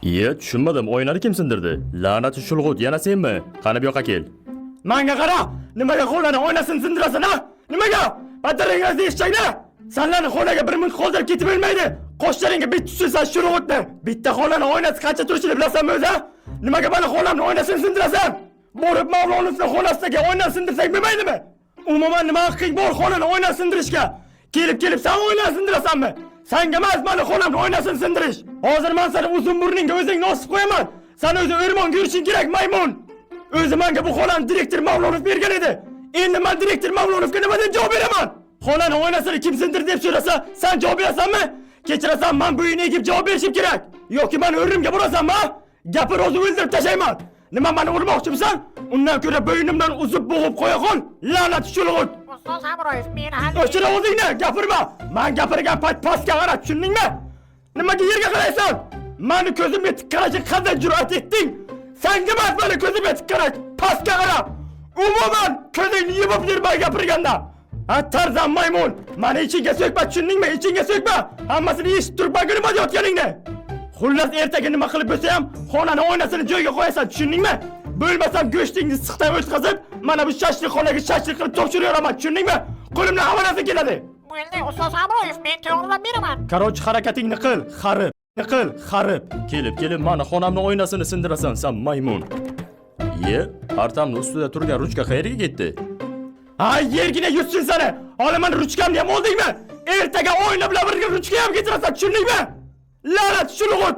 Iye, tushunmadim. O'yinlarni kim sindirdi? La'nati shulg'ut, yana senmi? Qani bu yoqqa kel. Menga qara, nimaga qo'lani oynasini sindirasan ha? Nimaga? Bataringizni eshitchanglar. Sanlarni xonaga bir minut qoldirib ketib bo'lmaydi. Qo'shlaringga bit tushirsan shurug'utni. Bitta xonani oynasi qancha turishini bilasanmi o'zi? Nimaga meni xonamni oynasini sindirasan? Borib Mavlonovning xonasiga oynani sindirsak bo'lmaydimi? Umuman nima haqqing bor xonani oynani sindirishga? Kelib sen oynani sindirasanmi? Senga emas, meni xonamni oynasini sindirish. Hozir men seni uzun burningga o'zingni osib qo'yaman. Sen o'zi o'rmonga yurishing kerak, maymun. O'zi menga bu xonani direktor Mavlonov bergan edi. Endi men direktor Mavlonovga nima deb javob beraman? Xonani oynasini kim sindirdi deb so'rasa, sen javob berasanmi? Kechirasan, men bu uyni egib javob berishim kerak. Yoki men o'rnimga borasanmi? Gapir o'zi o'ldirib tashlayman. Nima meni urmoqchimisan? Undan ko'ra bo'ynimdan uzib bo'g'ib qo'ya qol. La'nat shulg'ut. Ustoz Hamroyev, meni hal O'chira o'zingni, gapirma. Men gapirgan payt pastga qara, tushundingmi? Nimaga yerga qaraysan? Meni ko'zimga tik qarashga qanday jur'at etding? Senga emas, meni ko'zimga tik qarash, pastga qara. Umuman ko'zingni yumib yurma gapirganda. Tarzan maymun, meni ichingga so'kma, tushundingmi? Ichingga so'kma. Hammasini eshitib turib nima deyotganingni. Xullas ertaga nima qilib bo'lsa ham xonani oynasini joyiga qo'yasan, tushundingmi? Bo'lmasam go'shtingni siqdan o'tkazib, mana bu shashlikxonaga shashlik qilib topshirayoraman, tushundingmi? Qo'limdan hamma narsa keladi. bo'ldi. Ustoz Hamroyev, men to'g'rilab beraman. Qarochi harakatingni qil, xarib. Kelib, mani xonamni oynasini sindirasan, sen maymun. Iye, partamni ustida turgan ruchka qayerga ketdi? Ay, yergina yutsin seni. Hali men ruchkamni ham oldingmi? Ertaga oyna bilan birga ruchka ham getirasan, tushundingmi? La'nat shulg'ut.